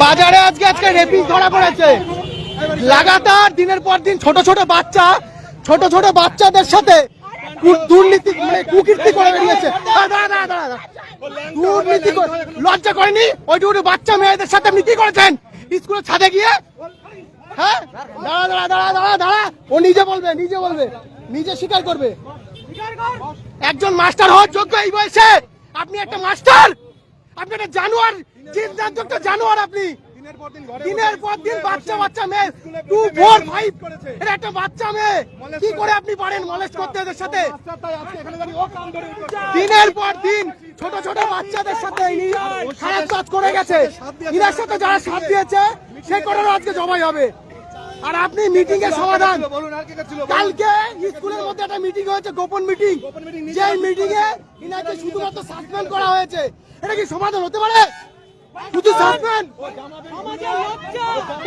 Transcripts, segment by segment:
বাজারে আজকে রেপিং ধরা পড়েছে লাগাতার দিনের পর দিন। ছোট ছোট বাচ্চাদের সাথে দুর্নীতি মানে কুকীর্তি করে বেরিয়েছে। দুর্নীতি লজ্জা করেনি? ওইটুকু বাচ্চা মেয়েদের সাথে আপনি কি করেছেন স্কুলের ছাদে গিয়ে? হ্যাঁ, দাঁড়া, ও নিজে বলবে, নিজে স্বীকার করবে। একজন মাস্টার হওয়ার যোগ্য এই বয়সে? আপনি একটা মাস্টার, আপনি একটা জানোয়ার, জানোয়ার আপনি। দিনের পর দিন বাচ্চা মেয়ে 2, 4, 5 এর একটা বাচ্চা মেয়ে কি করে আপনি পারেন মলেস্ট করতে এদের সাথে? দিনের পর দিন ছোট বাচ্চাদের সাথে খারাপ কাজ করে গেছে। এদের সাথে যারা সাথ দিয়েছে সে করারও আজকে জবাই হবে। আর আপনি মিটিং এর সমাধান, কালকে স্কুলের মধ্যে একটা মিটিং হয়েছে, গোপন মিটিং, যে মিটিং এ ইনাকে শুধুমাত্র সাসপেন্ড করা হয়েছে। এটা কি সমাধান হতে পারে? শুধু সাসপেন্ড?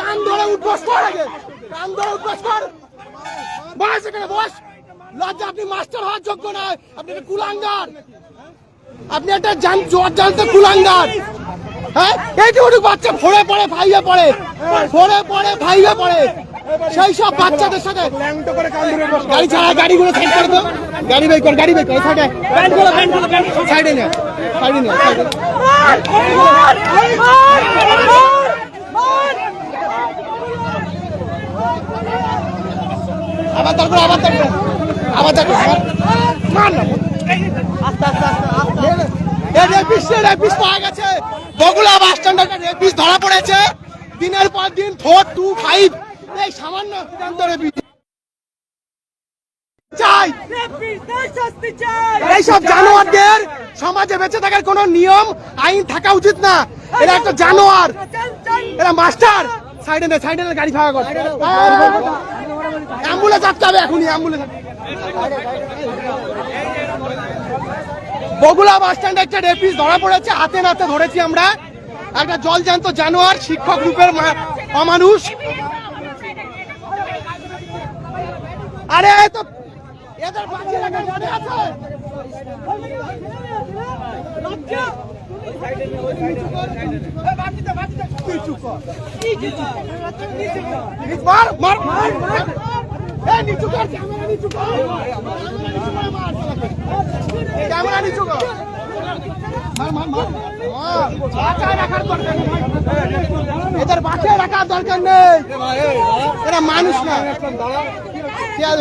কান ধরে উঠবস কর, বস এখানে বস। লজ্জা, আপনি মাস্টার হওয়ার যোগ্য নয়, আপনি একটা কুলাঙ্গার, আপনি একটা জানতে কুলাঙ্গার। হ্যাঁ, এইটুকু বাচ্চা ফোড়ে পড়ে ভাইয়ে পড়ে সেই সব বাচ্চাদের সাথে গাড়ি ছাড়া, গাড়িগুলো সাইড করে তো, গাড়ি বের কর সাইডে নে। আবার তারপর মার না। রেপিস্ট পাওয়া গেছে বগুড়া বাস স্ট্যান্ডে, রেপিস্ট ধরা পড়েছে। দিনের পর দিন 4, 2, 5 এই সামান্য চাই। এইসব জানোয়ারদের সমাজে বেঁচে থাকার কোন নিয়ম আইন থাকা উচিত না। এরা একটা জানোয়ার, এরা মাস্টার। সাইডে নে, গাড়ি ফাঁকা কর। অ্যাম্বুলেন্স আটকাবে এখনই, অ্যাম্বুলেন্স। বগুড়া বাস স্ট্যান্ডে একটা রেপিস্ট ধরা পড়েছে, হাতে নাতে ধরেছি আমরা। একটা জলজান্ত জানোয়ার, শিক্ষক রূপের অমানুষ। আরে তো এদের বাঁচিয়ে রাখার মনে আছে? এদের বাঁচিয়ে রাখার দরকার নেই, এরা মানুষ না।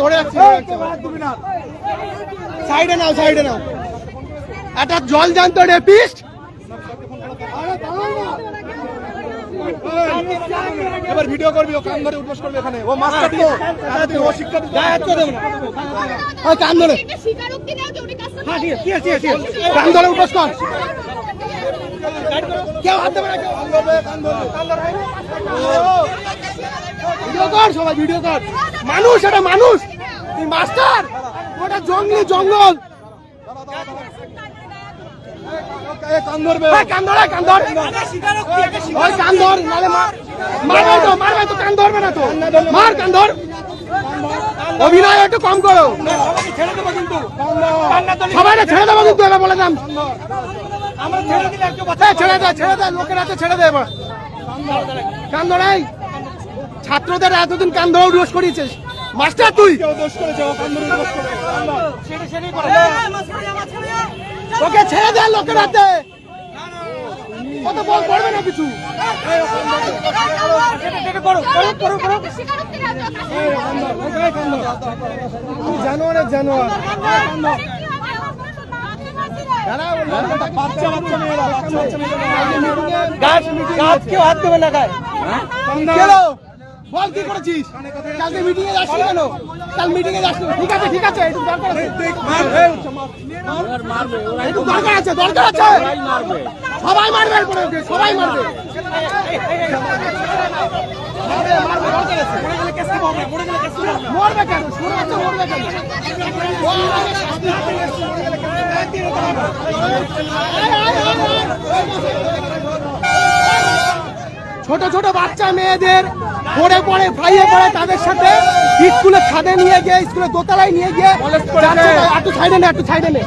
ধরে যাচ্ছে, সাইডে নাও। একটা জলজান্ত রেপিস্ট। এবার ভিডিও করবি, ও কান ধরে উঠবস করবে এখানে। ও মাস্টার তো, ও শিক্ষা কান ধরে, কান ধরে উঠবস কর। কেউ হাত দেবে না, ভিডিও কর, সবাই ভিডিও কর। মানুষ, এটা মানুষ, তুই মাস্টার, ওটা জঙ্গল। কান ধর, নালে মারবে তো, কান ধরবে না তো, মার, কান ধর। অভিনয় একটু কম করো, সবাই ছেড়ে দেবো কিন্তু, এবার বলে দাম ছেড়ে দে, লোকের হাতে ছেড়ে দে এবার। কান ধরাই, ছাত্রদের এতদিন কান ধরে দোষ করিয়েছিস, মাস্টার তুই। ওকে ছেড়ে দে, লোকের হাতে কত বল করবে না কিছু। জানোয়ার কেউ হাত দেবে না গায়ে। বল কি করেছিস? কালকে মিটিং এ যাসনি কেন? কাল মিটিং এ যাসনি? ঠিক আছে, একটু দরকার আছে, একটু দরকার আছে, সবাই মারবে, সবাই মারবে। মরবে কেন? মরবে কেন? ছোট বাচ্চা মেয়েদের পড়ে ভাইয়ে পড়ে, তাদের সাথে স্কুলের ছাদে নিয়ে গিয়ে, স্কুলের দোতলায় নিয়ে গিয়ে, একটু সাইডে নে,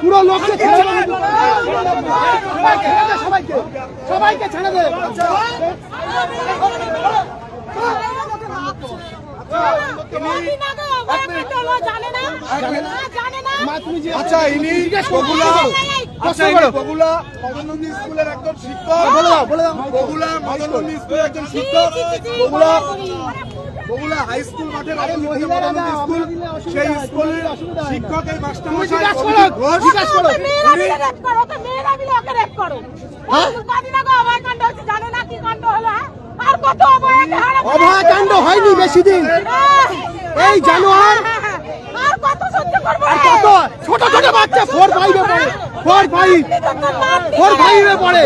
পুরো লোককে ছেড়ে দে, সবাইকে সবাইকে ছেড়ে দে। আচ্ছা ইনি বগুলা বগুলা মদননন্দী স্কুলের একজন শিক্ষক, বগুলা মদননন্দী স্কুলের একজন শিক্ষক, বগুলা হাই স্কুল মাঠের মদননন্দী স্কুল, সেই স্কুলের শিক্ষক এই মাস্টারমশাই অভয়াকাণ্ড হয়নি বেশি দিন, এই জানোয়ার আর কত ছোট ছোট বাচ্চা 4-5 পড়ে, 4-5 পড়ে।